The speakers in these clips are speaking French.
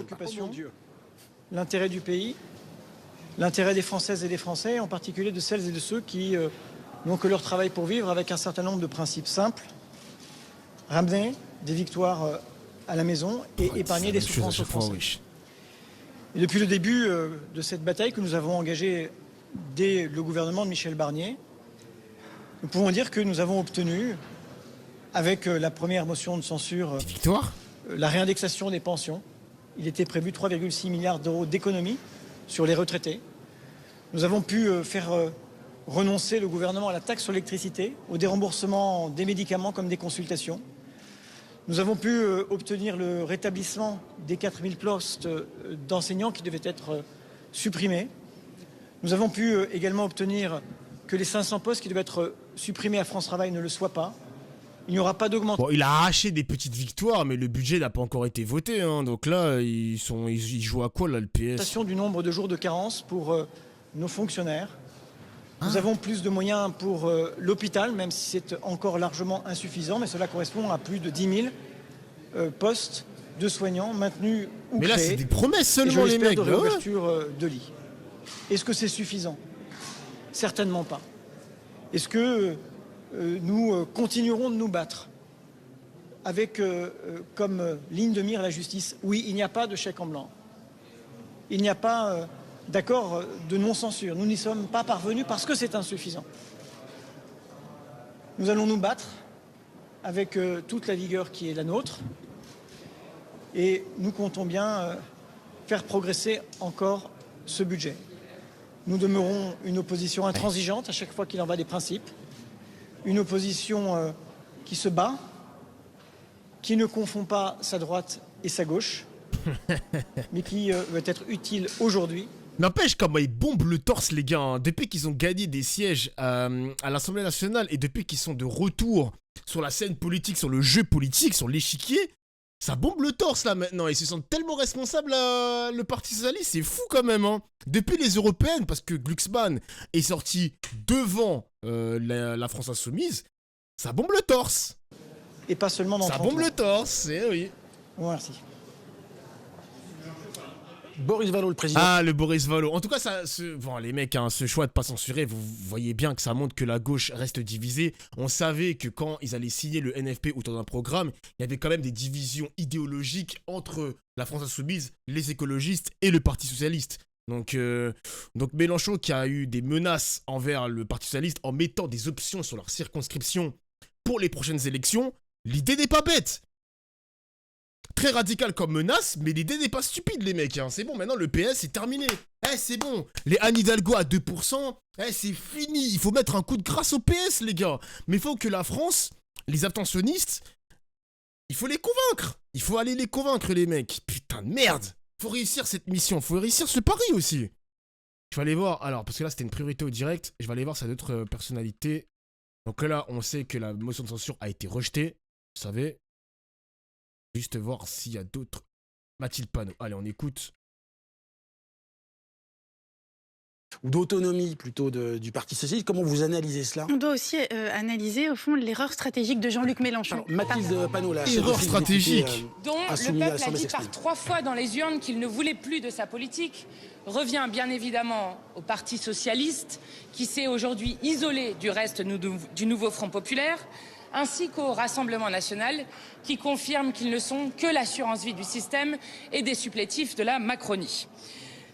préoccupation, l'intérêt du pays, l'intérêt des Françaises et des Français, en particulier de celles et de ceux qui n'ont que leur travail pour vivre, avec un certain nombre de principes simples. Ramener des victoires à la maison et épargner des souffrances aux Français. Et depuis le début de cette bataille que nous avons engagée dès le gouvernement de Michel Barnier, nous pouvons dire que nous avons obtenu, avec la première motion de censure, la réindexation des pensions. Il était prévu 3,6 milliards d'euros d'économies sur les retraités. Nous avons pu faire renoncer le gouvernement à la taxe sur l'électricité, au déremboursement des médicaments comme des consultations. Nous avons pu obtenir le rétablissement des 4000 postes d'enseignants qui devaient être supprimés. Nous avons pu également obtenir que les 500 postes qui devaient être supprimés à France Travail ne le soient pas. Il n'y aura pas d'augmentation. Bon, il a arraché des petites victoires, mais le budget n'a pas encore été voté. Hein. Donc là, ils jouent à quoi, là, le PS? Du nombre de jours de carence pour nos fonctionnaires. Nous avons plus de moyens pour l'hôpital, même si c'est encore largement insuffisant, mais cela correspond à plus de 10 000 postes de soignants maintenus ou créés. Mais là, c'est des promesses seulement, les mecs. De réouverture de lits. Est-ce que c'est suffisant? Certainement pas. Est-ce que nous continuerons de nous battre avec comme ligne de mire la justice? Oui, il n'y a pas de chèque en blanc. Il n'y a pas d'accord de non-censure. Nous n'y sommes pas parvenus parce que c'est insuffisant. Nous allons nous battre avec toute la vigueur qui est la nôtre et nous comptons bien faire progresser encore ce budget. Nous demeurons une opposition intransigeante à chaque fois qu'il en va des principes, une opposition qui se bat, qui ne confond pas sa droite et sa gauche, mais qui veut être utile aujourd'hui. N'empêche comment ils bombent le torse, les gars, hein. Depuis qu'ils ont gagné des sièges à l'Assemblée nationale et depuis qu'ils sont de retour sur la scène politique, sur le jeu politique, sur l'échiquier, ça bombe le torse là maintenant. Ils se sentent tellement responsables, le Parti Socialiste, c'est fou quand même, hein. Depuis les européennes, parce que Glucksmann est sorti devant la France Insoumise, ça bombe le torse. Et pas seulement dans ça bombe le torse, eh oui. Bon, merci. Boris Vallaud, le président. Ah, le Boris Vallaud. En tout cas, bon, les mecs, hein, ce choix de pas censurer, vous voyez bien que ça montre que la gauche reste divisée. On savait que quand ils allaient signer le NFP autour d'un programme, il y avait quand même des divisions idéologiques entre la France Insoumise, les écologistes et le Parti Socialiste. Donc Mélenchon qui a eu des menaces envers le Parti Socialiste en mettant des options sur leur circonscription pour les prochaines élections, l'idée n'est pas bête. Très radical comme menace, mais l'idée n'est pas stupide, les mecs. Hein. C'est bon, maintenant le PS est terminé. C'est bon. Les Anne Hidalgo à 2%, c'est fini. Il faut mettre un coup de grâce au PS, les gars. Mais il faut que la France, les abstentionnistes, il faut les convaincre. Il faut aller les convaincre, les mecs. Putain de merde. Faut réussir cette mission. Faut réussir ce pari aussi. Je vais aller voir. Alors, parce que là, c'était une priorité au direct. Je vais aller voir sa d'autres personnalités. Donc là, on sait que la motion de censure a été rejetée. Vous savez. Juste voir s'il y a d'autres. Mathilde Panot. Allez, on écoute. Ou d'autonomie plutôt du Parti Socialiste. Comment vous analysez cela? On doit aussi analyser au fond l'erreur stratégique de Jean-Luc Mélenchon. Alors, Mathilde Panot, la erreur stratégique dont le peuple a dit par 3 fois dans les urnes qu'il ne voulait plus de sa politique, revient bien évidemment au Parti Socialiste qui s'est aujourd'hui isolé du reste du nouveau Front Populaire, ainsi qu'au Rassemblement National, qui confirme qu'ils ne sont que l'assurance vie du système et des supplétifs de la Macronie.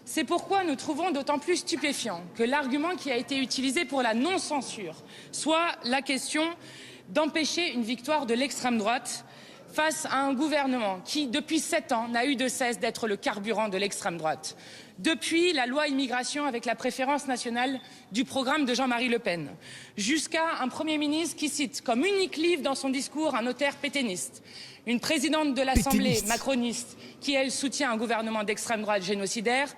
C'est pourquoi nous trouvons d'autant plus stupéfiant que l'argument qui a été utilisé pour la non-censure soit la question d'empêcher une victoire de l'extrême droite face à un gouvernement qui, depuis 7 ans, n'a eu de cesse d'être le carburant de l'extrême droite. Depuis la loi immigration avec la préférence nationale du programme de Jean-Marie Le Pen, jusqu'à un Premier ministre qui cite comme unique livre dans son discours un notaire pétainiste, une présidente de l'Assemblée macroniste qui, elle, soutient un gouvernement d'extrême droite génocidaire,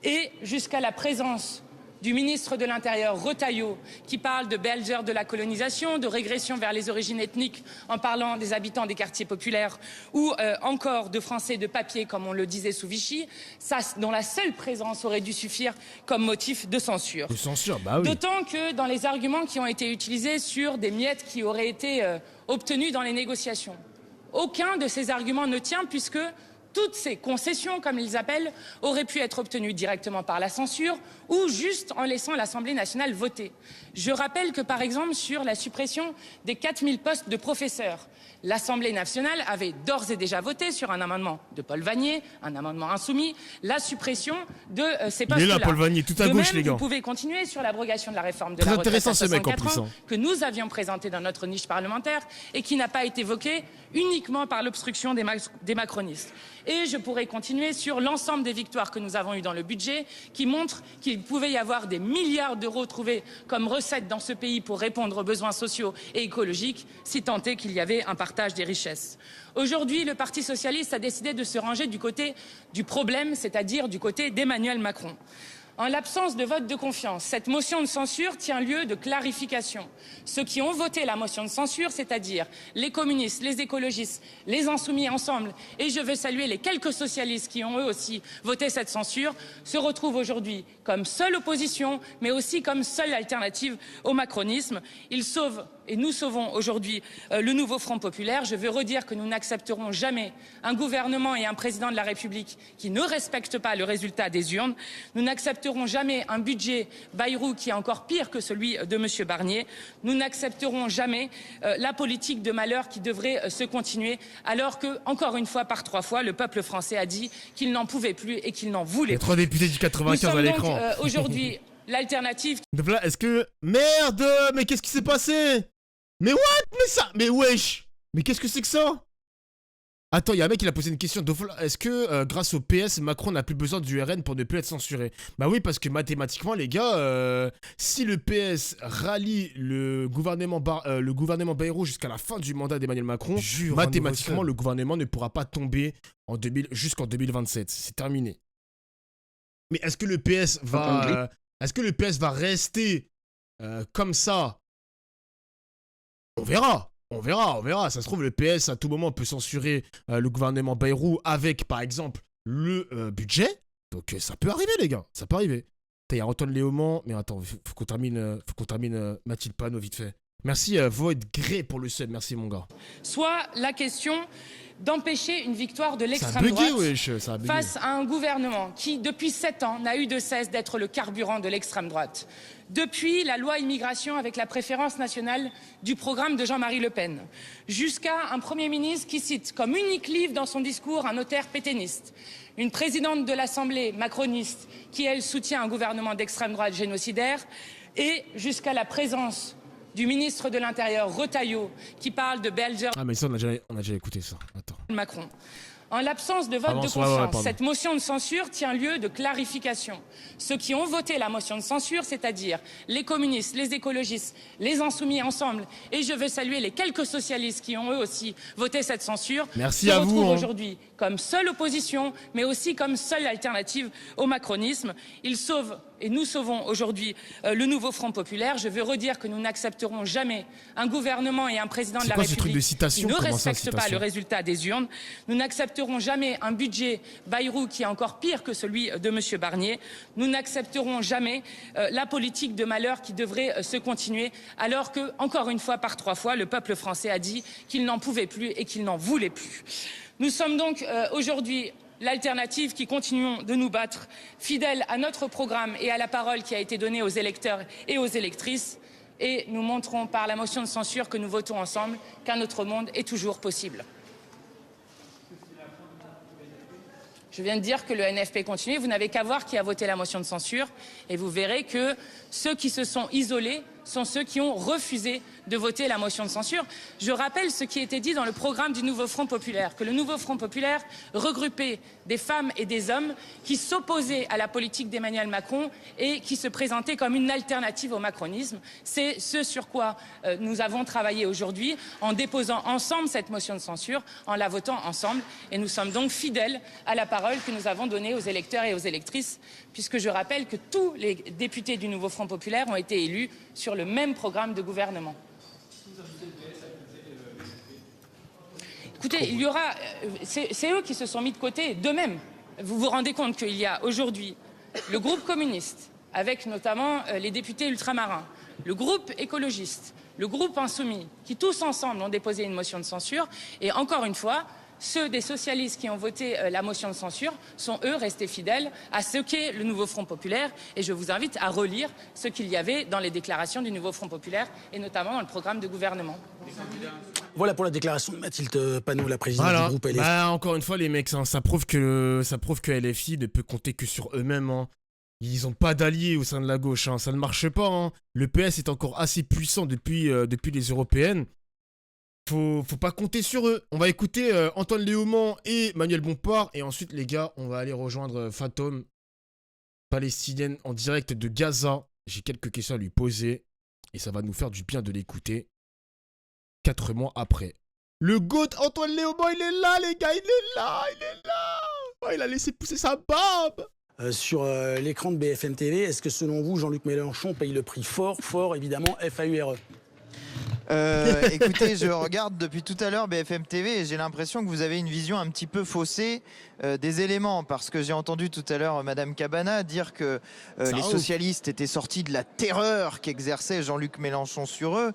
et jusqu'à la présence du ministre de l'Intérieur, Retailleau, qui parle de belles heures de la colonisation, de régression vers les origines ethniques en parlant des habitants des quartiers populaires, ou encore de Français de papier, comme on le disait sous Vichy, dont la seule présence aurait dû suffire comme motif de censure. De censure, bah oui. D'autant que dans les arguments qui ont été utilisés sur des miettes qui auraient été obtenues dans les négociations, aucun de ces arguments ne tient puisque toutes ces concessions, comme ils appellent, auraient pu être obtenues directement par la censure ou juste en laissant l'Assemblée nationale voter. Je rappelle que, par exemple, sur la suppression des 4000 postes de professeurs, l'Assemblée nationale avait d'ores et déjà voté sur un amendement de Paul Vannier, un amendement insoumis, la suppression de ces postes-là. Il est là, Paul Vannier, tout à gauche, les gars. Vous pouvez continuer sur l'abrogation de la réforme de Très la retraite intéressant, à ce mec, en 64 plus, ans, que nous avions présenté dans notre niche parlementaire et qui n'a pas été évoqué uniquement par l'obstruction des macronistes. Et je pourrais continuer sur l'ensemble des victoires que nous avons eues dans le budget, qui montrent qu'il pouvait y avoir des milliards d'euros trouvés comme recettes dans ce pays pour répondre aux besoins sociaux et écologiques, si tant est qu'il y avait un partage des richesses. Aujourd'hui, le Parti socialiste a décidé de se ranger du côté du problème, c'est-à-dire du côté d'Emmanuel Macron. En l'absence de vote de confiance, cette motion de censure tient lieu de clarification. Ceux qui ont voté la motion de censure, c'est-à-dire les communistes, les écologistes, les insoumis ensemble, et je veux saluer les quelques socialistes qui ont eux aussi voté cette censure, se retrouvent aujourd'hui comme seule opposition, mais aussi comme seule alternative au macronisme. Ils sauvent et nous sauvons aujourd'hui le nouveau Front populaire. Je veux redire que nous n'accepterons jamais un gouvernement et un président de la République qui ne respectent pas le résultat des urnes. Nous n'accepterons jamais un budget Bayrou qui est encore pire que celui de M. Barnier. Nous n'accepterons jamais la politique de malheur qui devrait se continuer alors que, encore une fois, par 3 fois, le peuple français a dit qu'il n'en pouvait plus et qu'il n'en voulait plus. 3 députés du 95 à l'écran. Aujourd'hui, l'alternative... Donc là, est-ce que... Merde! Mais qu'est-ce qui s'est passé? Mais what? Mais ça... Mais wesh! Mais qu'est-ce que c'est que ça? Attends, il y a un mec qui a posé une question. Est-ce que grâce au PS, Macron n'a plus besoin du RN pour ne plus être censuré? Bah oui, parce que mathématiquement, les gars, si le PS rallie le gouvernement Bayrou jusqu'à la fin du mandat d'Emmanuel Macron, mathématiquement, le gouvernement ne pourra pas tomber jusqu'en 2027. C'est terminé. Mais est-ce que le PS va... est-ce que le PS va rester comme ça? On verra. On verra. Ça se trouve, le PS, à tout moment, peut censurer le gouvernement Bayrou avec, par exemple, le budget. Donc, ça peut arriver, les gars. Ça peut arriver. Il y a Antoine Léaumont. Mais attends, faut qu'on termine Mathilde Panot, vite fait. Merci, Void Grey, pour le sub. Merci, mon gars. Soit la question d'empêcher une victoire de l'extrême droite face à un gouvernement qui, depuis 7 ans, n'a eu de cesse d'être le carburant de l'extrême droite. Depuis la loi immigration avec la préférence nationale du programme de Jean-Marie Le Pen, jusqu'à un Premier ministre qui cite comme unique livre dans son discours un notaire pétainiste, une présidente de l'Assemblée macroniste qui, elle, soutient un gouvernement d'extrême droite génocidaire, et jusqu'à la présence du ministre de l'Intérieur, Retailleau, qui parle de Belger... Ah mais ça, on a déjà écouté ça. Attends. Macron. En l'absence de vote de confiance, cette motion de censure tient lieu de clarification. Ceux qui ont voté la motion de censure, c'est-à-dire les communistes, les écologistes, les insoumis ensemble, et je veux saluer les quelques socialistes qui ont eux aussi voté cette censure, se retrouvent aujourd'hui comme seule opposition, mais aussi comme seule alternative au macronisme. Ils sauvent et nous sauvons aujourd'hui le nouveau Front populaire. Je veux redire que nous n'accepterons jamais un gouvernement et un président de la République qui ne respectent pas le résultat des urnes. Nous n'accepterons jamais un budget Bayrou qui est encore pire que celui de M. Barnier. Nous n'accepterons jamais la politique de malheur qui devrait se continuer alors que, encore une fois, par 3 fois, le peuple français a dit qu'il n'en pouvait plus et qu'il n'en voulait plus. Nous sommes donc aujourd'hui l'alternative qui continuons de nous battre, fidèles à notre programme et à la parole qui a été donnée aux électeurs et aux électrices. Et nous montrons par la motion de censure que nous votons ensemble qu'un autre monde est toujours possible. Je viens de dire que le NFP continue. Vous n'avez qu'à voir qui a voté la motion de censure et vous verrez que ceux qui se sont isolés sont ceux qui ont refusé de voter la motion de censure. Je rappelle ce qui était dit dans le programme du nouveau Front populaire, que le nouveau Front populaire regroupait des femmes et des hommes qui s'opposaient à la politique d'Emmanuel Macron et qui se présentaient comme une alternative au macronisme. C'est ce sur quoi nous avons travaillé aujourd'hui en déposant ensemble cette motion de censure, en la votant ensemble. Et nous sommes donc fidèles à la parole que nous avons donnée aux électeurs et aux électrices, puisque je rappelle que tous les députés du nouveau Front populaire ont été élus sur le même programme de gouvernement. Écoutez, il y aura... C'est eux qui se sont mis de côté d'eux-mêmes. Vous vous rendez compte qu'il y a aujourd'hui le groupe communiste, avec notamment les députés ultramarins, le groupe écologiste, le groupe insoumis, qui tous ensemble ont déposé une motion de censure. Et encore une fois, ceux des socialistes qui ont voté la motion de censure sont, eux, restés fidèles à ce qu'est le nouveau Front populaire. Et je vous invite à relire ce qu'il y avait dans les déclarations du nouveau Front populaire, et notamment dans le programme de gouvernement. Voilà pour la déclaration de Mathilde Panot, la présidente du groupe LFI. Bah, encore une fois, les mecs, hein, ça prouve que LFI ne peut compter que sur eux-mêmes. Hein. Ils n'ont pas d'alliés au sein de la gauche, hein. Ça ne marche pas. Hein. Le PS est encore assez puissant depuis les européennes. Faut pas compter sur eux. On va écouter Antoine Léaumont et Manuel Bompard. Et ensuite, les gars, on va aller rejoindre Fantôme, palestinienne en direct de Gaza. J'ai quelques questions à lui poser. Et ça va nous faire du bien de l'écouter 4 mois après. Le GOAT Antoine Léaumont, il est là, les gars, il est là. Oh, il a laissé pousser sa barbe. Sur l'écran de BFM TV, est-ce que selon vous, Jean-Luc Mélenchon paye le prix fort, évidemment, FAURE? Écoutez, je regarde depuis tout à l'heure BFM TV et j'ai l'impression que vous avez une vision un petit peu faussée des éléments, parce que j'ai entendu tout à l'heure Madame Cabana dire que les socialistes étaient sortis de la terreur qu'exerçait Jean-Luc Mélenchon sur eux.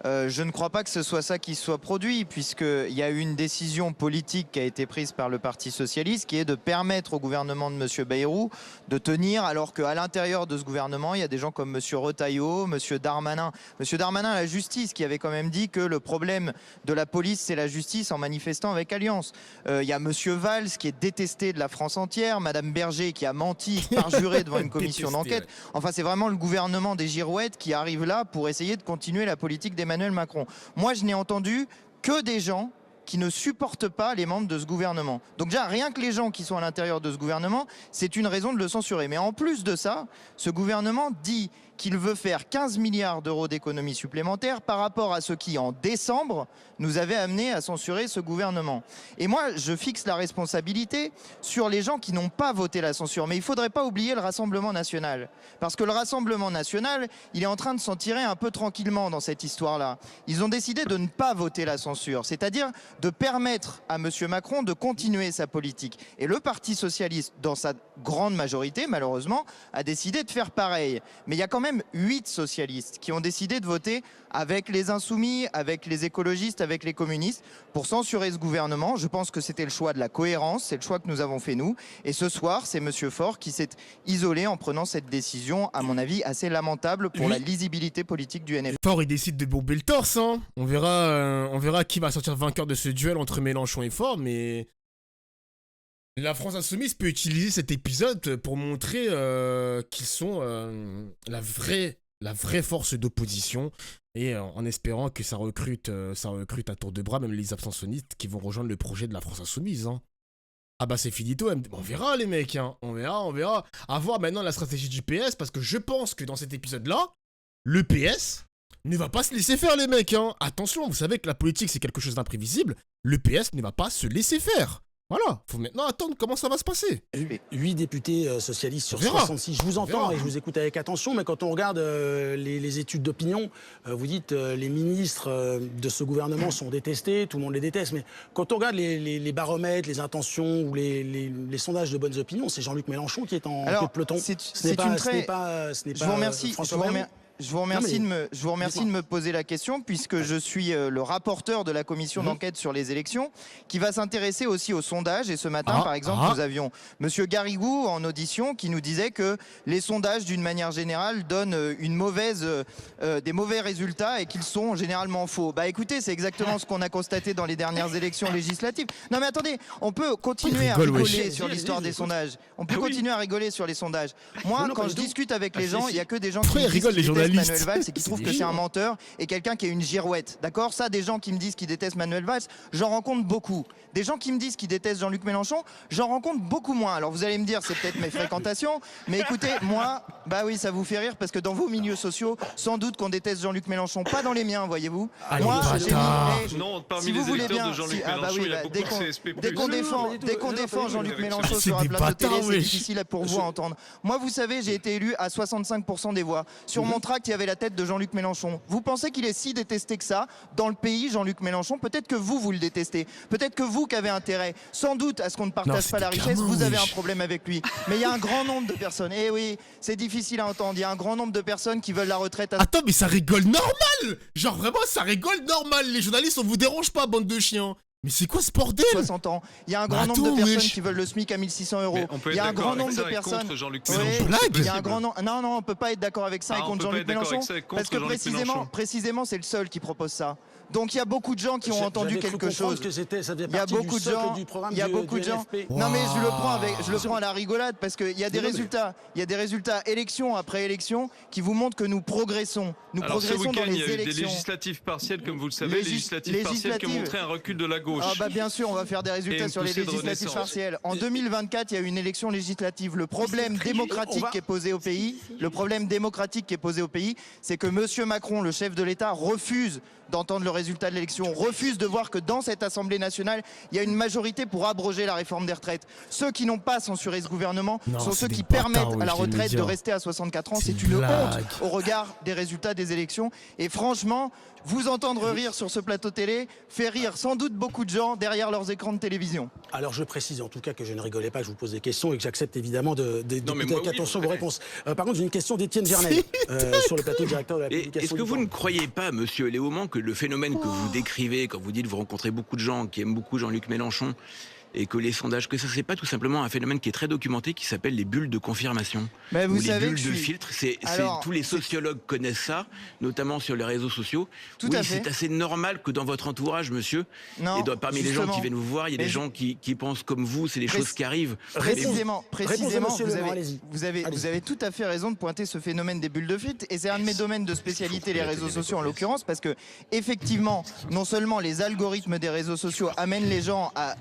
Je ne crois pas que ce soit ça qui soit produit, puisqu'il y a eu une décision politique qui a été prise par le Parti socialiste, qui est de permettre au gouvernement de M. Bayrou de tenir, alors qu'à l'intérieur de ce gouvernement, il y a des gens comme M. Retailleau, M. Darmanin. M. Darmanin à la justice, qui avait quand même dit que le problème de la police, c'est la justice, en manifestant avec Alliance. Il y a M. Valls, qui est détesté de la France entière, Mme Berger, qui a menti, parjuré devant une commission d'enquête. Enfin, c'est vraiment le gouvernement des girouettes qui arrive là pour essayer de continuer la politique d'Emmanuel Macron. Moi, je n'ai entendu que des gens qui ne supportent pas les membres de ce gouvernement. Donc déjà, rien que les gens qui sont à l'intérieur de ce gouvernement, c'est une raison de le censurer. Mais en plus de ça, ce gouvernement dit qu'il veut faire 15 milliards d'euros d'économies supplémentaires par rapport à ce qui, en décembre, nous avait amené à censurer ce gouvernement. Et moi, je fixe la responsabilité sur les gens qui n'ont pas voté la censure. Mais il ne faudrait pas oublier le Rassemblement national. Parce que le Rassemblement national, il est en train de s'en tirer un peu tranquillement dans cette histoire-là. Ils ont décidé de ne pas voter la censure, c'est-à-dire de permettre à M. Macron de continuer sa politique. Et le Parti socialiste, dans sa grande majorité, malheureusement, a décidé de faire pareil. Mais il y a quand même 8 socialistes qui ont décidé de voter avec les insoumis, avec les écologistes, avec les communistes, pour censurer ce gouvernement. Je pense que c'était le choix de la cohérence, c'est le choix que nous avons fait nous. Et ce soir, c'est M. Faure qui s'est isolé en prenant cette décision, à mon avis, assez lamentable pour la lisibilité politique du NFP. Faure, il décide de bomber le torse, hein. On verra qui va sortir vainqueur de ce duel entre Mélenchon et Faure, mais la France Insoumise peut utiliser cet épisode pour montrer qu'ils sont la vraie force d'opposition, et en espérant que ça recrute à tour de bras même les abstentionnistes qui vont rejoindre le projet de la France Insoumise. Hein. Ah bah c'est finito, on verra les mecs, hein. On verra. À voir maintenant la stratégie du PS, parce que je pense que dans cet épisode-là, le PS ne va pas se laisser faire les mecs. Hein. Attention, vous savez que la politique c'est quelque chose d'imprévisible, le PS ne va pas se laisser faire. Voilà, faut maintenant attendre comment ça va se passer. 8 députés socialistes sur 66. Je vous entends et je vous écoute avec attention, mais quand on regarde les études d'opinion, vous dites les ministres de ce gouvernement sont détestés, tout le monde les déteste, mais quand on regarde les baromètres, les intentions ou les sondages de bonnes opinions, c'est Jean-Luc Mélenchon qui est en queue de peloton. Je vous remercie. Je vous remercie de me poser la question, puisque je suis le rapporteur de la commission d'enquête sur les élections, qui va s'intéresser aussi aux sondages. Et ce matin, par exemple, nous avions M. Garrigou en audition qui nous disait que les sondages, d'une manière générale, donnent des mauvais résultats et qu'ils sont généralement faux. Bah écoutez, c'est exactement ce qu'on a constaté dans les dernières élections législatives. Non mais attendez, on peut continuer à rigoler sur l'histoire des sondages. On peut continuer à rigoler sur les sondages. Moi, quand je discute avec les gens, il n'y a que des gens qui disent Manuel Valls et qui trouve que c'est un menteur et quelqu'un qui est une girouette. D'accord ? Ça, des gens qui me disent qu'ils détestent Manuel Valls, j'en rencontre beaucoup. Des gens qui me disent qu'ils détestent Jean-Luc Mélenchon, j'en rencontre beaucoup moins. Alors vous allez me dire, c'est peut-être mes fréquentations, mais écoutez, moi, bah oui, ça vous fait rire parce que dans vos milieux sociaux, sans doute qu'on déteste Jean-Luc Mélenchon, pas dans les miens, voyez-vous. Moi, non, parmi si les vous voulez électeurs bien, de Jean-Luc Mélenchon, il y a beaucoup de CSP+. Dès qu'on défend Jean-Luc Mélenchon sur un plateau télé, c'est difficile pour vous à entendre. Moi, vous savez, j'ai été élu à 65% des voix. Sur mon tract, il y avait la tête de Jean-Luc Mélenchon. Vous pensez qu'il est si détesté que ça dans le pays, Jean-Luc Mélenchon? Peut-être que vous le détestez. Peut-être que vous qui avez intérêt, sans doute, à ce qu'on ne partage pas la richesse, vous avez un problème avec lui. Mais il y a un grand nombre de personnes, et oui, c'est difficile à entendre, il y a un grand nombre de personnes qui veulent la retraite à... Attends, mais ça rigole normal! Genre vraiment, ça rigole normal. Les journalistes, on vous dérange pas, bande de chiens. Mais c'est quoi ce bordel? 60 ans. Il y a un grand nombre de personnes qui veulent le SMIC à 1600 euros. Il y a un grand nombre de personnes. Il y a un grand nombre. Non, on peut pas être d'accord avec ça et contre Jean-Luc Mélenchon. Parce que précisément, c'est le seul qui propose ça. Donc il y a beaucoup de gens qui ont entendu quelque chose. Il y a beaucoup de gens. Il y a beaucoup de gens. Non mais je le prends à la rigolade parce qu'il y a des résultats. Il y a des résultats élection après élection qui vous montrent que nous progressons. Nous progressons dans les élections. Il y a eu des législatives partielles, comme vous le savez, législatives partielles qui ont montré un recul de la gauche. Ah bah bien sûr, on va faire des résultats sur les législatives partielles. En 2024, il y a eu une élection législative. Le problème démocratique qui est posé au pays, c'est que Monsieur Macron, le chef de l'État, refuse d'entendre le résultat de l'élection, refuse de voir que dans cette Assemblée nationale, il y a une majorité pour abroger la réforme des retraites. Ceux qui n'ont pas censuré ce gouvernement sont ceux qui permettent à la retraite de rester à 64 ans. C'est une honte au regard des résultats des élections. Et franchement, vous entendre rire sur ce plateau télé fait rire sans doute beaucoup de gens derrière leurs écrans de télévision. Alors je précise en tout cas que je ne rigolais pas, que je vous pose des questions et que j'accepte évidemment d'écouter avec attention vos réponses. Par contre, j'ai une question d'Étienne Vernel sur le plateau directeur de la publication. Est-ce que vous ne croyez pas, monsieur Léaumont, que le phénomène que vous décrivez, quand vous dites vous rencontrez beaucoup de gens qui aiment beaucoup Jean-Luc Mélenchon, et que les sondages, que ça c'est pas tout simplement un phénomène qui est très documenté, qui s'appelle les bulles de confirmation, mais vous ou savez les bulles de filtre. Tous les sociologues connaissent ça, notamment sur les réseaux sociaux. C'est assez normal que dans votre entourage, monsieur, et parmi les gens qui viennent vous voir, il y a des gens qui pensent comme vous, c'est des choses qui arrivent. Précisément, vous avez tout à fait raison de pointer ce phénomène des bulles de filtre, et c'est un de mes domaines de spécialité, les réseaux sociaux en l'occurrence, parce que effectivement, non seulement les algorithmes des réseaux sociaux amènent les gens à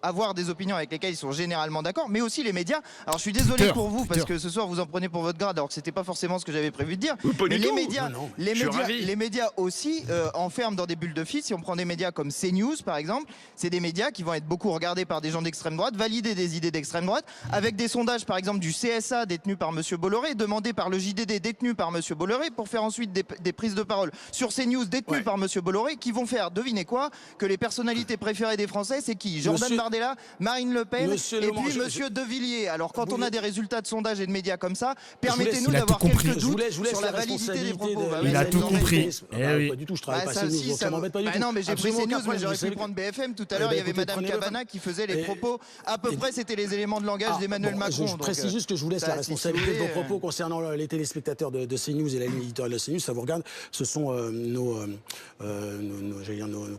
avoir des opinions avec lesquelles ils sont généralement d'accord, mais aussi les médias. Alors je suis désolé pour vous parce que ce soir vous en prenez pour votre grade alors que c'était pas forcément ce que j'avais prévu de dire. Mais les médias aussi enferment dans des bulles de filtre. Si on prend des médias comme CNews par exemple, c'est des médias qui vont être beaucoup regardés par des gens d'extrême droite, valider des idées d'extrême droite, avec des sondages par exemple du CSA détenu par Monsieur Bolloré, demandé par le JDD détenu par Monsieur Bolloré, pour faire ensuite des prises de parole sur CNews détenues par Monsieur Bolloré, qui vont faire, devinez quoi, que les personnalités préférées des Français, c'est qui? Jordan Bardella, Marine Le Pen et puis Monsieur De Villiers. Alors quand on a des résultats de sondages et de médias comme ça, permettez-nous d'avoir quelques doutes sur la validité des propos. Il a tout compris. Pas du tout, je travaille pas CNews, ça m'embête pas du tout. Non mais j'ai pris CNews, mais j'aurais pu prendre BFM. Tout à l'heure, il y avait Madame Cabana qui faisait les propos. À peu près, c'était les éléments de langage d'Emmanuel Macron. Je précise juste que je vous laisse la responsabilité de vos propos concernant les téléspectateurs de CNews et la ligne éditoriale de CNews. Ça vous regarde, ce sont nos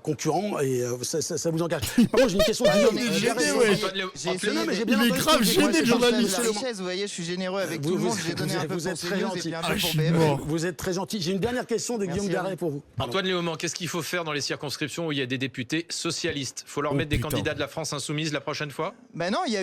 concurrents et ça vous engage. Par contre, j'ai une question il est grave gêné, le journaliste. Vous voyez, je suis généreux avec tout le monde. J'ai donné un peu pour CNews et puis un peu pour BFM. Vous êtes très gentil. J'ai une dernière question de Guillaume Garret pour vous. Antoine Léaumont, qu'est-ce qu'il faut faire dans les circonscriptions où il y a des députés socialistes? Faut leur mettre des candidats de la France insoumise la prochaine fois? Ben non, il y a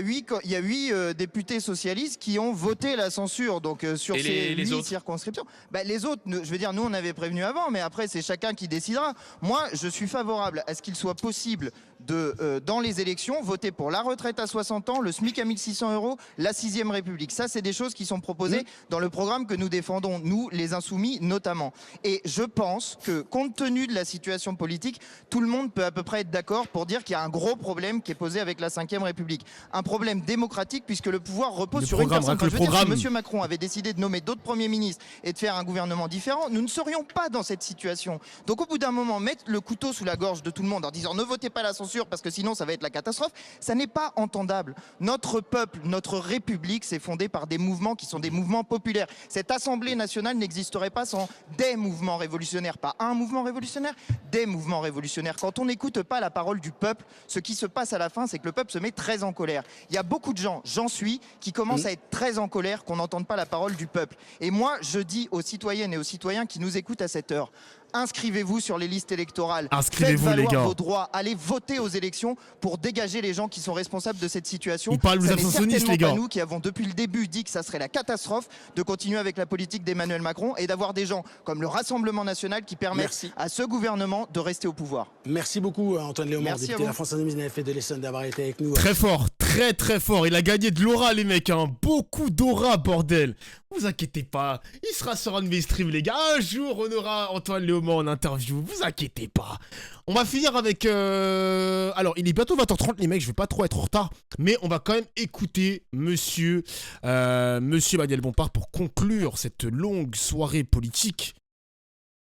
8 députés socialistes qui ont voté la censure donc sur ces 8 circonscriptions. Ben, les autres, je veux dire, nous on avait prévenu avant, mais après c'est chacun qui décidera. Moi, je suis favorable à ce qu'il soit possible de, dans les élections, voter pour la retraite à 60 ans, le SMIC à 1600 euros, la 6ème République. Ça, c'est des choses qui sont proposées dans le programme que nous défendons, nous, les Insoumis, notamment. Et je pense que, compte tenu de la situation politique, tout le monde peut à peu près être d'accord pour dire qu'il y a un gros problème qui est posé avec la 5ème République. Un problème démocratique, puisque le pouvoir repose sur une personne. Enfin, je veux dire, si M. Macron avait décidé de nommer d'autres premiers ministres et de faire un gouvernement différent, nous ne serions pas dans cette situation. Donc, au bout d'un moment, mettre le couteau sous la gorge de tout le monde en disant ne votez pas la censure parce que sinon ça va être la catastrophe, ça n'est pas entendable. Notre peuple, notre République s'est fondée par des mouvements qui sont des mouvements populaires. Cette Assemblée nationale n'existerait pas sans des mouvements révolutionnaires. Pas un mouvement révolutionnaire, des mouvements révolutionnaires. Quand on n'écoute pas la parole du peuple, ce qui se passe à la fin, c'est que le peuple se met très en colère. Il y a beaucoup de gens, j'en suis, qui commencent à être très en colère qu'on n'entende pas la parole du peuple. Et moi, je dis aux citoyennes et aux citoyens qui nous écoutent à cette heure, inscrivez-vous sur les listes électorales. Inscrivez-vous, les gars. Vos droits. Allez voter aux élections pour dégager les gens qui sont responsables de cette situation. Il parle aux abstentionnistes, les gars. Pas nous qui avons depuis le début dit que ça serait la catastrophe de continuer avec la politique d'Emmanuel Macron et d'avoir des gens comme le Rassemblement national qui permettent à ce gouvernement de rester au pouvoir. Merci beaucoup Antoine Léaumont, député de la France Insoumise, NFP de l'Essonne, d'avoir été avec nous. Très fort, très très fort. Il a gagné de l'aura, les mecs, hein. Beaucoup d'aura, bordel. Vous inquiétez pas, il sera sur un de mes streams, les gars. Un jour, on aura Antoine Léaumont en interview. Vous inquiétez pas. On va finir avec... Alors, il est bientôt 20h30, les mecs. Je vais pas trop être en retard. Mais on va quand même écouter Monsieur Manuel Bompard pour conclure cette longue soirée politique.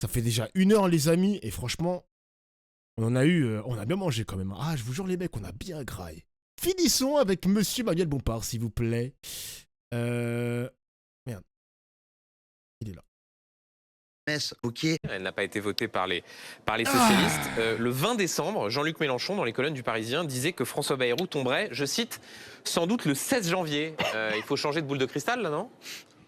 Ça fait déjà 1 heure, les amis. Et franchement, On a bien mangé quand même. Ah, je vous jure les mecs, on a bien graillé. Finissons avec Monsieur Manuel Bompard, s'il vous plaît. Merde. Il est là. Ok. Elle n'a pas été votée par les socialistes. Le 20 décembre, Jean-Luc Mélenchon, dans les colonnes du Parisien, disait que François Bayrou tomberait, je cite, sans doute le 16 janvier. Il faut changer de boule de cristal, là, non?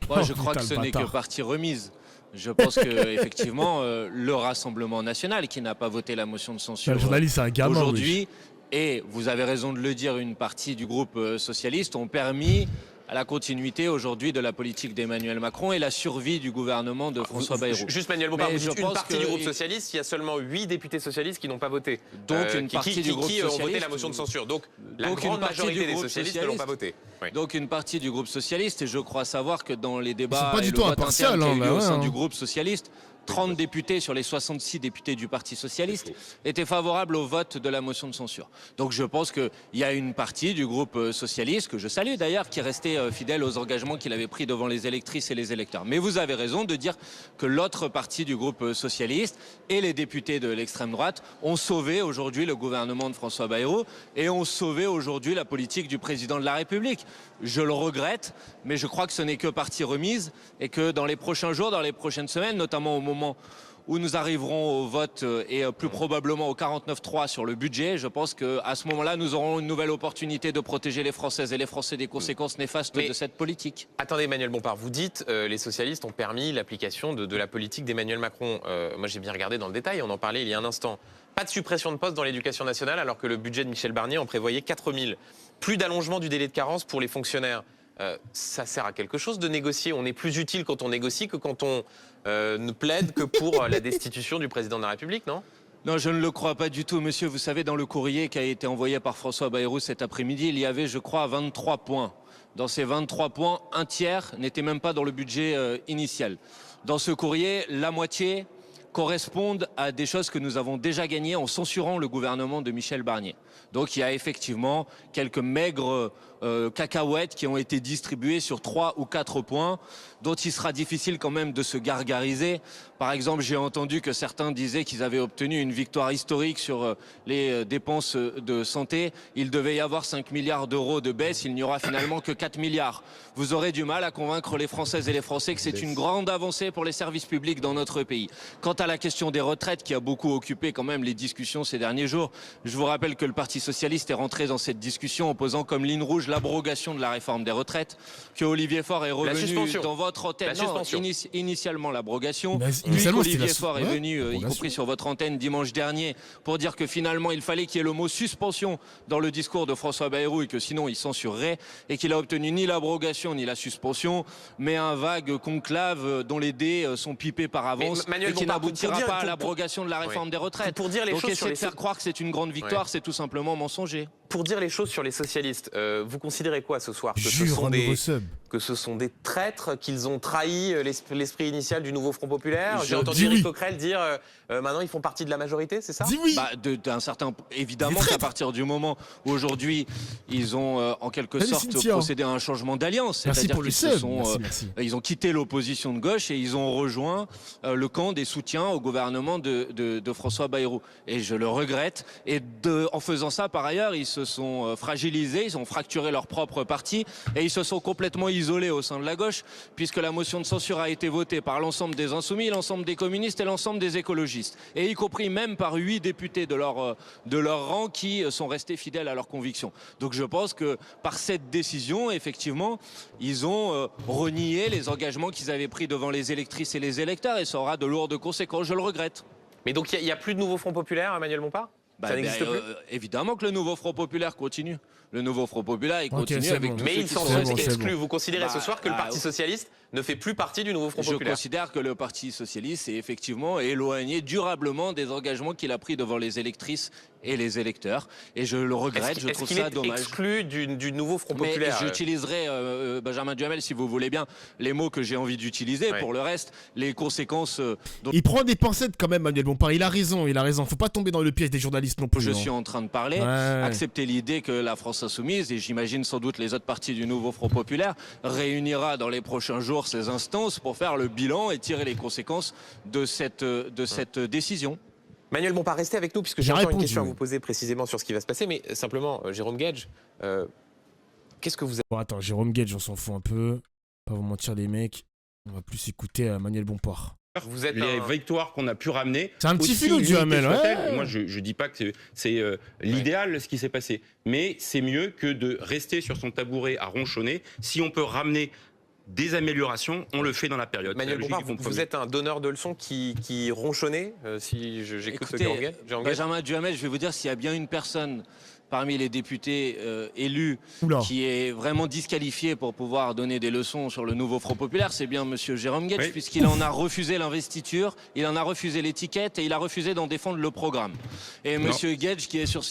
Moi, je crois que ce n'est que partie remise. Je pense que effectivement, le Rassemblement national, qui n'a pas voté la motion de censure aujourd'hui, et vous avez raison de le dire, une partie du groupe socialiste ont permis à la continuité aujourd'hui de la politique d'Emmanuel Macron et la survie du gouvernement de François Bayrou. Juste Manuel Bompard, vous dites une partie du groupe socialiste, il y a seulement 8 députés socialistes qui n'ont pas voté. Donc une partie du groupe socialiste ont voté la motion de censure. Donc la grande majorité des socialistes ne l'ont pas voté. Oui. Donc une partie du groupe socialiste, et je crois savoir que dans les débats et le vote interne qui a eu lieu au sein du groupe socialiste, 30 députés sur les 66 députés du Parti socialiste étaient favorables au vote de la motion de censure. Donc je pense qu'il y a une partie du groupe socialiste, que je salue d'ailleurs, qui est resté fidèle aux engagements qu'il avait pris devant les électrices et les électeurs. Mais vous avez raison de dire que l'autre partie du groupe socialiste et les députés de l'extrême droite ont sauvé aujourd'hui le gouvernement de François Bayrou et ont sauvé aujourd'hui la politique du président de la République. Je le regrette, mais je crois que ce n'est que partie remise et que dans les prochains jours, dans les prochaines semaines, notamment au moment où nous arriverons au vote et plus probablement au 49.3 sur le budget, je pense qu'à ce moment-là, nous aurons une nouvelle opportunité de protéger les Françaises et les Français des conséquences néfastes de cette politique. Attendez, Emmanuel Bompard, vous dites les socialistes ont permis l'application de la politique d'Emmanuel Macron. Moi, j'ai bien regardé dans le détail, on en parlait il y a un instant. Pas de suppression de postes dans l'éducation nationale alors que le budget de Michel Barnier en prévoyait 4000. Plus d'allongement du délai de carence pour les fonctionnaires. Ça sert à quelque chose de négocier. On est plus utile quand on négocie que quand on ne plaide que pour la destitution du président de la République, non ? Non, je ne le crois pas du tout, monsieur. Vous savez, dans le courrier qui a été envoyé par François Bayrou cet après-midi, il y avait, je crois, 23 points. Dans ces 23 points, un tiers n'était même pas dans le budget initial. Dans ce courrier, la moitié correspondent à des choses que nous avons déjà gagnées en censurant le gouvernement de Michel Barnier. Donc il y a effectivement quelques maigres cacahuètes qui ont été distribuées sur 3 ou 4 points dont il sera difficile quand même de se gargariser. Par exemple, j'ai entendu que certains disaient qu'ils avaient obtenu une victoire historique sur les dépenses de santé. Il devait y avoir 5 milliards d'euros de baisse, il n'y aura finalement que 4 milliards. Vous aurez du mal à convaincre les Françaises et les Français que c'est une grande avancée pour les services publics dans notre pays. Quant à la question des retraites qui a beaucoup occupé quand même les discussions ces derniers jours, je vous rappelle que le Parti socialiste est rentré dans cette discussion en posant comme ligne rouge l'abrogation de la réforme des retraites, que Olivier Faure est revenu dans votre antenne, initialement l'abrogation, puis Olivier Faure est venu, y compris sur votre antenne dimanche dernier, pour dire que finalement il fallait qu'il y ait le mot suspension dans le discours de François Bayrou et que sinon il censurerait, et qu'il a obtenu ni l'abrogation ni la suspension, mais un vague conclave dont les dés sont pipés par avance et qui n'aboutira pas à l'abrogation de la réforme des retraites. Pour dire les Donc choses essayer de faire croire que c'est une grande victoire, c'est tout simplement mensonger. Pour dire les choses sur les socialistes, vous considérez quoi ce soir? Que ce sont des traîtres, qu'ils ont trahi l'esprit initial du nouveau Front Populaire? J'ai entendu Éric Coquerel dire maintenant ils font partie de la majorité, c'est ça? D'un certain, évidemment qu'à partir du moment où aujourd'hui ils ont en quelque sorte procédé à un changement d'alliance, c'est-à-dire qu'ils ils ont quitté l'opposition de gauche et ils ont rejoint le camp des soutiens au gouvernement de François Bayrou. Et je le regrette. Et en faisant ça, par ailleurs, ils se sont fragilisés, ils ont fracturé leur propre parti et ils se sont complètement isolés au sein de la gauche, puisque la motion de censure a été votée par l'ensemble des insoumis, l'ensemble des communistes et l'ensemble des écologistes, et y compris même par 8 députés de leur rang qui sont restés fidèles à leurs convictions. Donc je pense que par cette décision, effectivement, ils ont renié les engagements qu'ils avaient pris devant les électrices et les électeurs, et ça aura de lourdes conséquences, je le regrette. Mais donc il n'y a plus de nouveau Front Populaire, Emmanuel Bompard? Ça n'existe plus. Évidemment que le nouveau Front Populaire continue. Le nouveau Front Populaire, il continue avec tout. Mais ils s'en sont exclus. Vous considérez ce soir que le Parti Socialiste ne fait plus partie du nouveau Front Populaire? Je considère que le Parti Socialiste est effectivement éloigné durablement des engagements qu'il a pris devant les électrices et les électeurs. Et je le regrette, je trouve ça dommage. Est-ce qu'il est exclu du nouveau Front Populaire? J'utiliserai, Benjamin Duhamel, si vous voulez bien, les mots que j'ai envie d'utiliser. Pour le reste, les conséquences... Il prend des pincettes quand même, Manuel Bompard. Il a raison. Faut pas tomber dans le piège des journalistes non plus. Je suis en train de parler. Accepter l'idée que la France Insoumise, et j'imagine sans doute les autres partis du nouveau Front Populaire, réunira dans les prochains jours ces instances pour faire le bilan et tirer les conséquences de cette décision. Manuel Bompard, restez avec nous, puisque j'ai encore une question à vous poser précisément sur ce qui va se passer, mais simplement, Jérôme Guedj, qu'est-ce que vous avez... Bon, attends, Jérôme Guedj, on s'en fout un peu. Pas vous mentir, les mecs. On va plus écouter Manuel Bompard. Vous êtes les victoires qu'on a pu ramener. C'est un petit filou du Hamel, ouais. Moi, je dis pas que c'est l'idéal ce qui s'est passé, mais c'est mieux que de rester sur son tabouret à ronchonner. Si on peut ramener des améliorations, on le fait dans la période. Manuel Bompard, vous êtes un donneur de leçons qui ronchonnait, si j'écoute Jérôme Guedj. Benjamin Duhamel, je vais vous dire, s'il y a bien une personne parmi les députés élus qui est vraiment disqualifié pour pouvoir donner des leçons sur le nouveau Front Populaire, c'est bien monsieur Jérôme Guedj, puisqu'il en a refusé l'investiture, il en a refusé l'étiquette et il a refusé d'en défendre le programme. Et monsieur Guedj qui est sur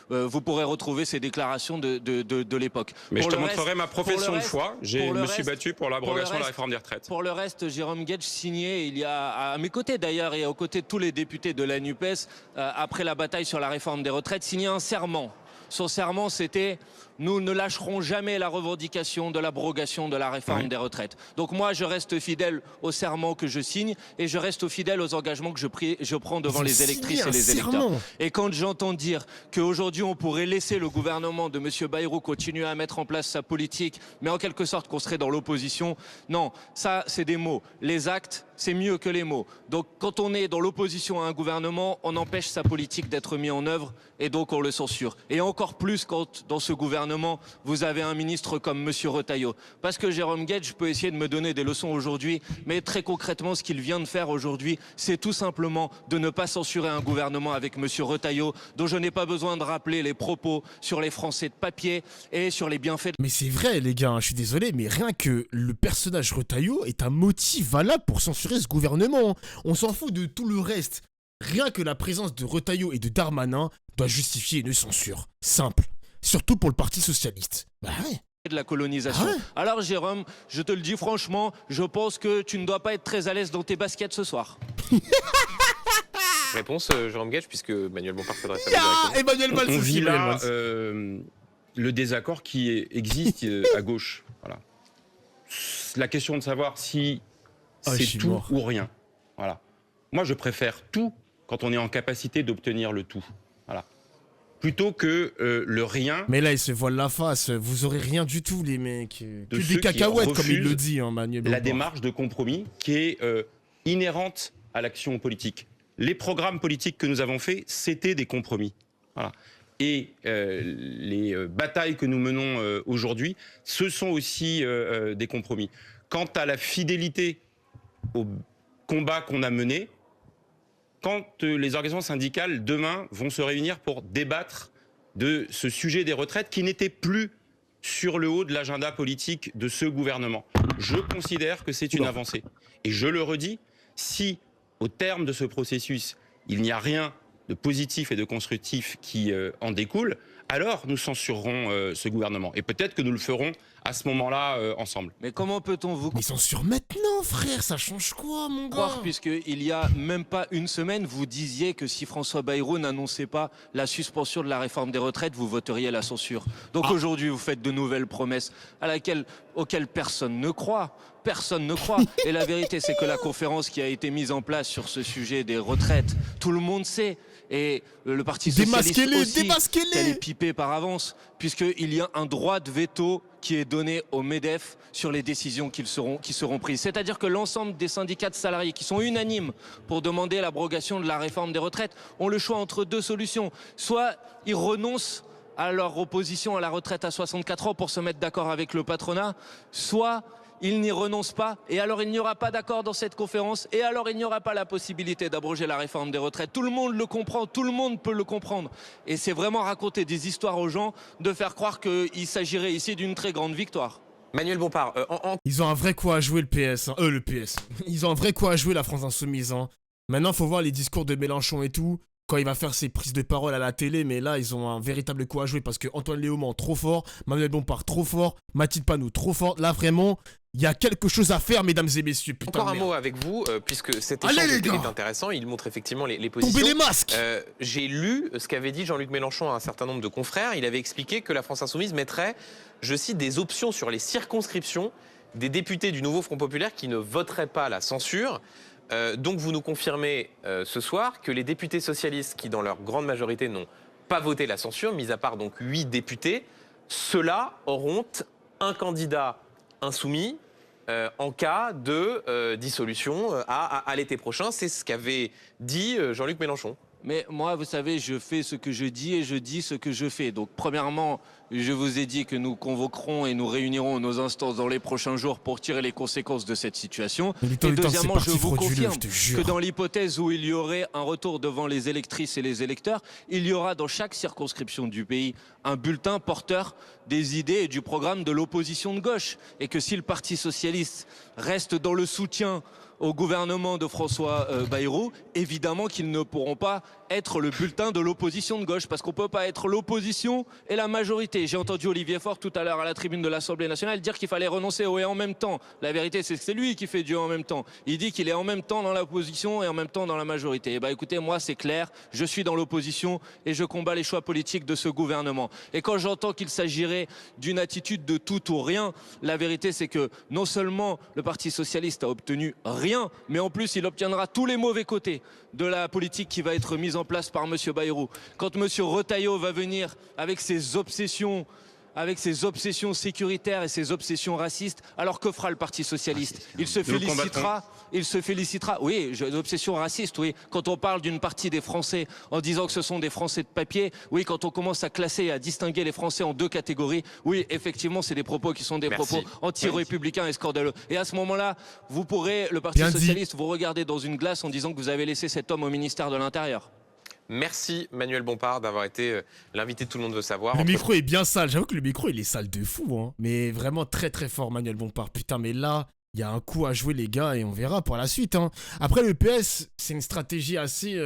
vous pourrez retrouver ses déclarations de l'époque. Mais je te montrerai ma profession de foi. Je me suis battu pour l'abrogation de la réforme des retraites. Pour le reste, Jérôme Guedj signait, il y a à mes côtés d'ailleurs et aux côtés de tous les députés de la NUPES, après la bataille sur la réforme des retraites, signé un serment. Son serment, c'était « Nous ne lâcherons jamais la revendication de l'abrogation de la réforme des retraites ». Donc moi, je reste fidèle au serment que je signe et je reste fidèle aux engagements que je prends devant les électrices et les électeurs. Et quand j'entends dire qu'aujourd'hui, on pourrait laisser le gouvernement de M. Bayrou continuer à mettre en place sa politique, mais en quelque sorte qu'on serait dans l'opposition, non, ça, c'est des mots. Les actes, c'est mieux que les mots. Donc quand on est dans l'opposition à un gouvernement, on empêche sa politique d'être mise en œuvre et donc on le censure. Et encore plus quand dans ce gouvernement, vous avez un ministre comme M. Retailleau. Parce que Jérôme Guedj peut essayer de me donner des leçons aujourd'hui, mais très concrètement, ce qu'il vient de faire aujourd'hui, c'est tout simplement de ne pas censurer un gouvernement avec M. Retailleau, dont je n'ai pas besoin de rappeler les propos sur les Français de papier et sur les bienfaits. Mais c'est vrai, les gars, je suis désolé, mais rien que le personnage Retailleau est un motif valable pour censurer ce gouvernement. On s'en fout de tout le reste. Rien que la présence de Retailleau et de Darmanin doit justifier une censure. Simple. Surtout pour le Parti Socialiste. Bah ouais. De la colonisation. Alors Jérôme, je te le dis franchement, je pense que tu ne dois pas être très à l'aise dans tes baskets ce soir. Réponse, Jérôme Guedj, puisque Manuel Bompard s'adresse à vous. Emmanuel Valls. On vit là le désaccord qui existe à gauche. Voilà. La question de savoir si c'est tout ou rien. Voilà. Moi, je préfère tout quand on est en capacité d'obtenir le tout. Voilà. Plutôt que le rien. Mais là, il se voile la face. Vous aurez rien du tout, les mecs. Que des cacahuètes, comme il le dit, Manuel Bompard. La démarche de compromis qui est inhérente à l'action politique. Les programmes politiques que nous avons faits, c'était des compromis. Voilà. Et les batailles que nous menons aujourd'hui, ce sont aussi des compromis. Quant à la fidélité au combat qu'on a mené, quand les organisations syndicales, demain, vont se réunir pour débattre de ce sujet des retraites qui n'était plus sur le haut de l'agenda politique de ce gouvernement, je considère que c'est une avancée. Et je le redis, si au terme de ce processus, il n'y a rien de positif et de constructif qui en découle, alors nous censurerons ce gouvernement. Et peut-être que nous le ferons à ce moment-là ensemble. Mais comment peut-on vous... Mais censure maintenant, frère, ça change quoi, mon gars? Puisqu'il y a même pas une semaine, vous disiez que si François Bayrou n'annonçait pas la suspension de la réforme des retraites, vous voteriez la censure. Donc aujourd'hui, vous faites de nouvelles promesses auxquelles personne ne croit. Personne ne croit. Et la vérité, c'est que la conférence qui a été mise en place sur ce sujet des retraites, tout le monde sait. Et le Parti Socialiste aussi, qu'elle est pipée par avance, puisqu'il y a un droit de veto qui est donné au MEDEF sur les décisions qui seront prises. C'est-à-dire que l'ensemble des syndicats de salariés qui sont unanimes pour demander l'abrogation de la réforme des retraites ont le choix entre deux solutions. Soit ils renoncent à leur opposition à la retraite à 64 ans pour se mettre d'accord avec le patronat, soit ils n'y renoncent pas, et alors il n'y aura pas d'accord dans cette conférence, et alors il n'y aura pas la possibilité d'abroger la réforme des retraites. Tout le monde le comprend, tout le monde peut le comprendre. Et c'est vraiment raconter des histoires aux gens, de faire croire qu'il s'agirait ici d'une très grande victoire. Manuel Bompard, Ils ont un vrai coup à jouer le PS. Hein. Le PS. Ils ont un vrai coup à jouer la France Insoumise. Hein. Maintenant, faut voir les discours de Mélenchon et tout. Quand il va faire ses prises de parole à la télé, mais là, ils ont un véritable coup à jouer parce que Antoine Léaumont, trop fort, Manuel Bompard, trop fort, Mathilde Panot, trop fort. Là, vraiment, il y a quelque chose à faire, mesdames et messieurs. Putain, encore un mot avec vous, puisque cet échange est intéressant. Il montre effectivement les positions. Tombez les masques. J'ai lu ce qu'avait dit Jean-Luc Mélenchon à un certain nombre de confrères. Il avait expliqué que la France Insoumise mettrait, je cite, des options sur les circonscriptions des députés du nouveau Front Populaire qui ne voteraient pas la censure. Donc vous nous confirmez ce soir que les députés socialistes qui, dans leur grande majorité, n'ont pas voté la censure, mis à part donc 8 députés, ceux-là auront un candidat insoumis en cas de dissolution à l'été prochain. C'est ce qu'avait dit Jean-Luc Mélenchon. Mais moi, vous savez, je fais ce que je dis et je dis ce que je fais. Donc, premièrement, je vous ai dit que nous convoquerons et nous réunirons nos instances dans les prochains jours pour tirer les conséquences de cette situation. Et deuxièmement, je vous confirme que dans l'hypothèse où il y aurait un retour devant les électrices et les électeurs, il y aura dans chaque circonscription du pays un bulletin porteur des idées et du programme de l'opposition de gauche. Et que si le Parti socialiste reste dans le soutien au gouvernement de François Bayrou, évidemment qu'ils ne pourront pas être le bulletin de l'opposition de gauche, parce qu'on ne peut pas être l'opposition et la majorité. J'ai entendu Olivier Faure tout à l'heure à la tribune de l'Assemblée nationale dire qu'il fallait renoncer au et en même temps. La vérité, c'est que c'est lui qui fait du en même temps. Il dit qu'il est en même temps dans l'opposition et en même temps dans la majorité. Et écoutez, moi c'est clair, je suis dans l'opposition et je combats les choix politiques de ce gouvernement. Et quand j'entends qu'il s'agirait d'une attitude de tout ou rien, la vérité c'est que non seulement le Parti socialiste a obtenu rien, mais en plus il obtiendra tous les mauvais côtés de la politique qui va être mise en place par M. Bayrou. Quand M. Retailleau va venir avec ses obsessions sécuritaires et ses obsessions racistes, alors que fera le Parti socialiste? Il se félicitera, oui, obsessions racistes, oui, quand on parle d'une partie des Français en disant que ce sont des Français de papier, oui, quand on commence à classer et à distinguer les Français en deux catégories, oui, effectivement, c'est des propos qui sont des propos anti-républicains et scandaleux. Et à ce moment-là, vous pourrez, le Parti socialiste, vous regarder dans une glace en disant que vous avez laissé cet homme au ministère de l'Intérieur. Merci Manuel Bompard d'avoir été l'invité de Tout le monde veut savoir. Le micro est bien sale, j'avoue que le micro il est sale de fou, hein. Mais vraiment très très fort Manuel Bompard. Putain, mais là, il y a un coup à jouer les gars et on verra pour la suite, hein. Après le PS, c'est une stratégie assez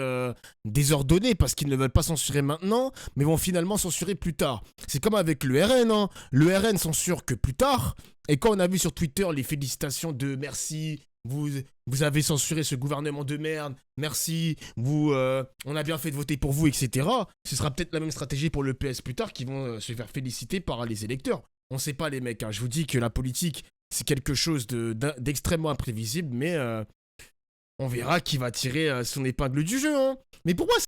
désordonnée parce qu'ils ne veulent pas censurer maintenant, mais vont finalement censurer plus tard. C'est comme avec le RN, hein. Le RN censure que plus tard. Et quand on a vu sur Twitter les félicitations de merci, vous avez censuré ce gouvernement de merde, merci, on a bien fait de voter pour vous, etc. Ce sera peut-être la même stratégie pour le PS plus tard qui vont se faire féliciter par les électeurs. On sait pas les mecs, hein. Je vous dis que la politique c'est quelque chose d'extrêmement imprévisible, mais on verra qui va tirer son épingle du jeu, hein. Mais pour moi